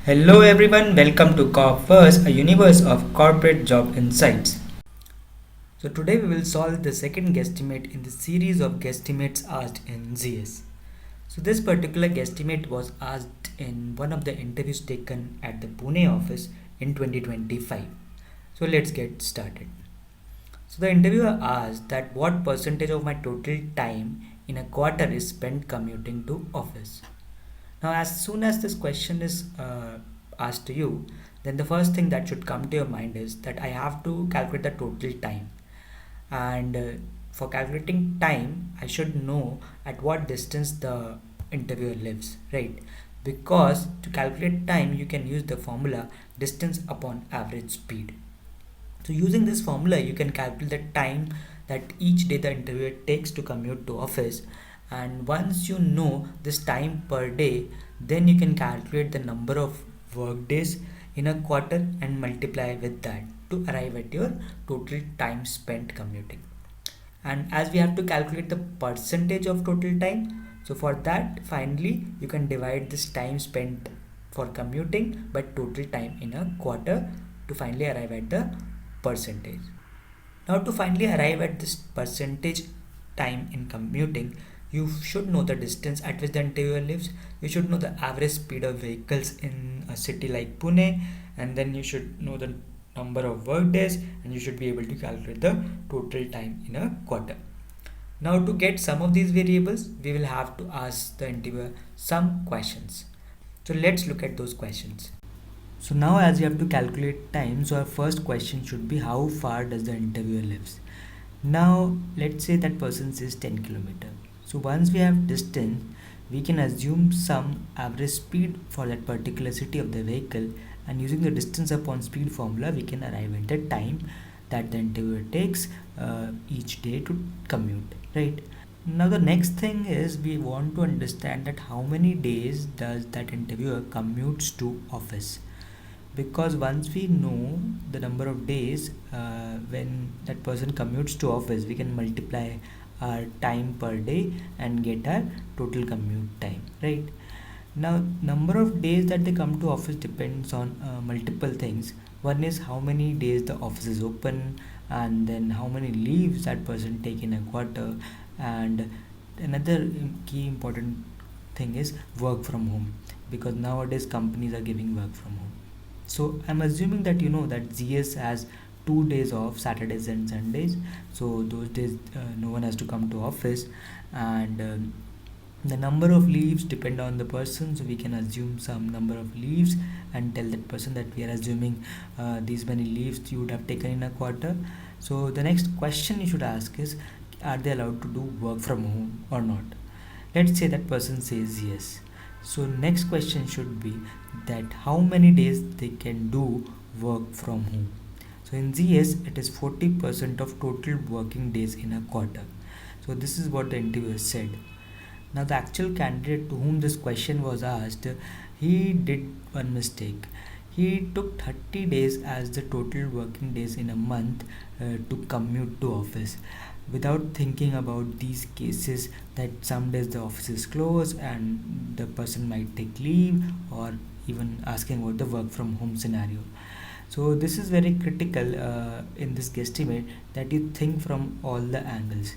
Hello everyone, welcome to Corpverse, a universe of corporate job insights. So today we will solve the second guesstimate in the series of guesstimates asked in ZS. So this particular guesstimate was asked in one of the interviews taken at the Pune office in 2025. So let's get started. So the interviewer asked that what percentage of my total time in a quarter is spent commuting to office. Now, as soon as this question is asked to you, then the first thing that should come to your mind is that I have to calculate the total time. And for calculating time, I should know at what distance the interviewer lives, right? Because to calculate time, you can use the formula distance upon average speed. So using this formula, you can calculate the time that each day the interviewer takes to commute to office. And once you know this time per day, then you can calculate the number of work days in a quarter and multiply with that to arrive at your total time spent commuting. And as we have to calculate the percentage of total time, so for that finally you can divide this time spent for commuting by total time in a quarter to finally arrive at the percentage. Now to finally arrive at this percentage time in commuting, you should know the distance at which the interviewer lives. You should know the average speed of vehicles in a city like Pune, and then you should know the number of work days, and you should be able to calculate the total time in a quarter. Now to get some of these variables, we will have to ask the interviewer some questions. So let's look at those questions. So now as you have to calculate time, so our first question should be how far does the interviewer lives? Now let's say that person says 10 kilometer. So once we have distance, we can assume some average speed for that particular city of the vehicle, and using the distance upon speed formula we can arrive at the time that the interviewer takes each day to commute, right? Now the next thing is we want to understand that how many days does that interviewer commutes to office, because once we know the number of days when that person commutes to office, we can multiply our time per day and get our total commute time, right? Now number of days that they come to office depends on multiple things. One is how many days the office is open, and then how many leaves that person take in a quarter, and another key important thing is work from home, because nowadays companies are giving work from home. So I'm assuming that you know that ZS has 2 days off, Saturdays and Sundays. So those days no one has to come to office, and the number of leaves depend on the person. So we can assume some number of leaves and tell that person that we are assuming these many leaves you would have taken in a quarter. So the next question you should ask is, are they allowed to do work from home or not? Let's say that person says yes. So next question should be that how many days they can do work from home. So in ZS it is 40% of total working days in a quarter. So this is what the interviewer said. Now the actual candidate to whom this question was asked, he did one mistake. He took 30 days as the total working days in a month to commute to office, without thinking about these cases that some days the office is closed and the person might take leave, or even asking about the work from home scenario. So this is very critical in this guesstimate, that you think from all the angles.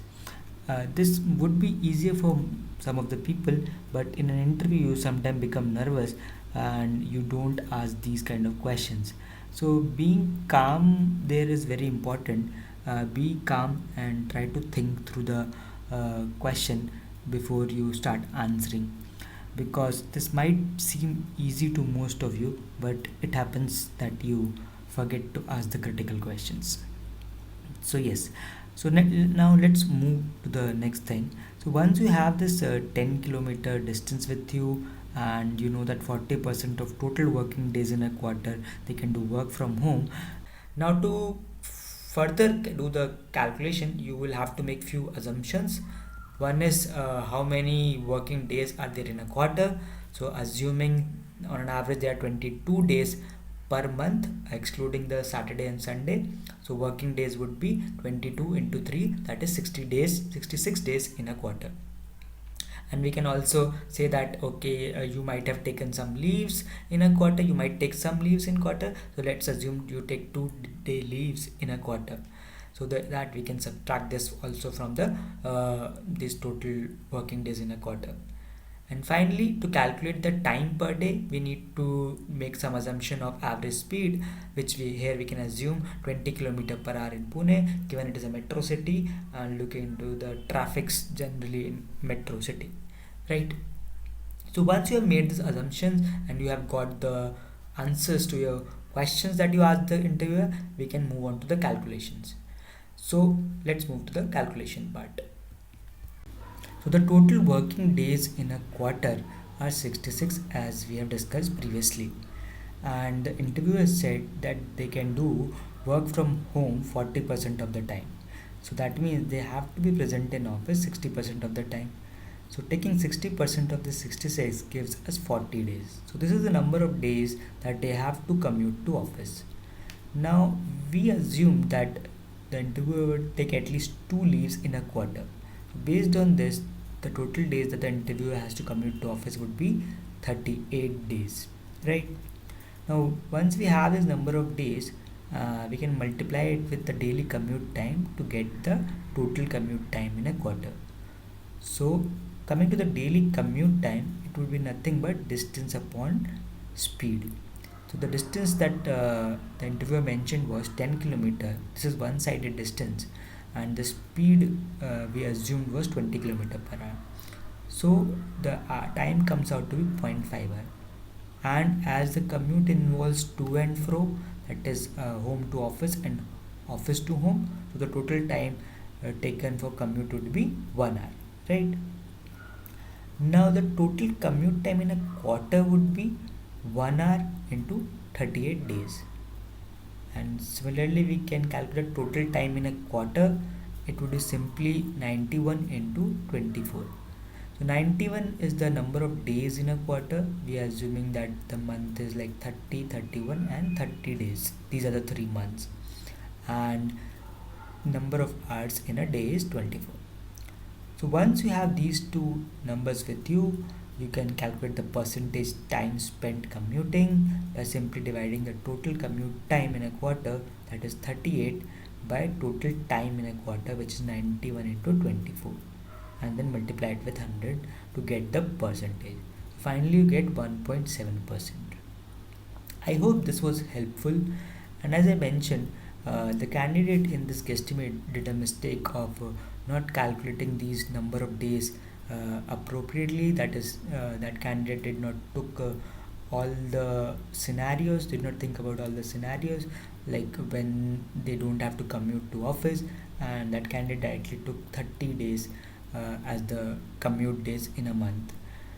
This would be easier for some of the people, but in an interview you sometimes become nervous and you don't ask these kind of questions. So being calm there is very important. Be calm and try to think through the question before you start answering, because this might seem easy to most of you, but it happens that you forget to ask the critical questions. So yes, so now let's move to the next thing. So once you have this 10-kilometer distance with you, and you know that 40% of total working days in a quarter they can do work from home. Now to further do the calculation, you will have to make few assumptions. One is how many working days are there in a quarter. So assuming on an average there are 22 days per month, excluding the Saturday and Sunday. So working days would be 22 into 3, that is 60 days, 66 days in a quarter. And we can also say that okay, you might have taken some leaves in a quarter, you might take some leaves in quarter, so let's assume you take 2 day leaves in a quarter. So that we can subtract this also from the this total working days in a quarter. And finally, to calculate the time per day, we need to make some assumption of average speed, which we here we can assume 20 km per hour in Pune, given it is a metro city, and look into the traffics generally in metro city, right? So once you have made these assumptions and you have got the answers to your questions that you asked the interviewer, we can move on to the calculations. So let's move to the calculation part. So the total working days in a quarter are 66, as we have discussed previously. And the interviewer said that they can do work from home 40% of the time. So that means they have to be present in office 60% of the time. So taking 60% of the 66 gives us 40 days. So this is the number of days that they have to commute to office. Now we assume that the interviewer would take at least 2 leaves in a quarter. Based on this, the total days that the interviewer has to commute to office would be 38 days, right? Now, once we have this number of days, we can multiply it with the daily commute time to get the total commute time in a quarter. So, coming to the daily commute time, it would be nothing but distance upon speed. So, the distance that the interviewer mentioned was 10 kilometer. This is one-sided distance, and the speed we assumed was 20 kilometer per hour. So, the time comes out to be 0.5 hour. And as the commute involves to and fro, that is home to office and office to home, so the total time taken for commute would be 1 hour, right? Now the total commute time in a quarter would be 1 hour into 38 days. And similarly, we can calculate total time in a quarter. It would be simply 91 into 24. So 91 is the number of days in a quarter. We are assuming that the month is like 30, 31 and 30 days. These are the 3 months. And number of hours in a day is 24. So once you have these two numbers with you, you can calculate the percentage time spent commuting by simply dividing the total commute time in a quarter, that is 38, by total time in a quarter, which is 91 into 24, and then multiply it with 100 to get the percentage. Finally, you get 1.7%. I hope this was helpful. And as I mentioned, the candidate in this guesstimate did a mistake of not calculating these number of days appropriately. That is, that candidate did not took all the scenarios, did not think about all the scenarios, like when they don't have to commute to office, and that candidate directly took 30 days as the commute days in a month.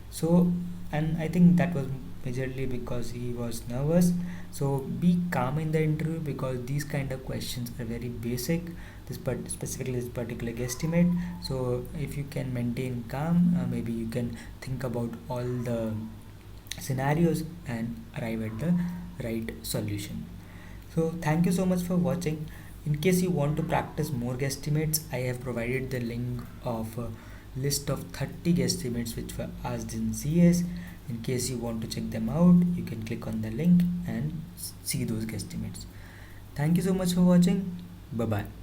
So, and I think that was majorly because he was nervous. So be calm in the interview, because these kind of questions are very basic, this specifically this particular guesstimate. So if you can maintain calm, maybe you can think about all the scenarios and arrive at the right solution. So thank you so much for watching. In case you want to practice more guesstimates, I have provided the link of a list of 30 guesstimates which were asked in CS. In case you want to check them out, you can click on the link and see those guesstimates. Thank you so much for watching. Bye bye.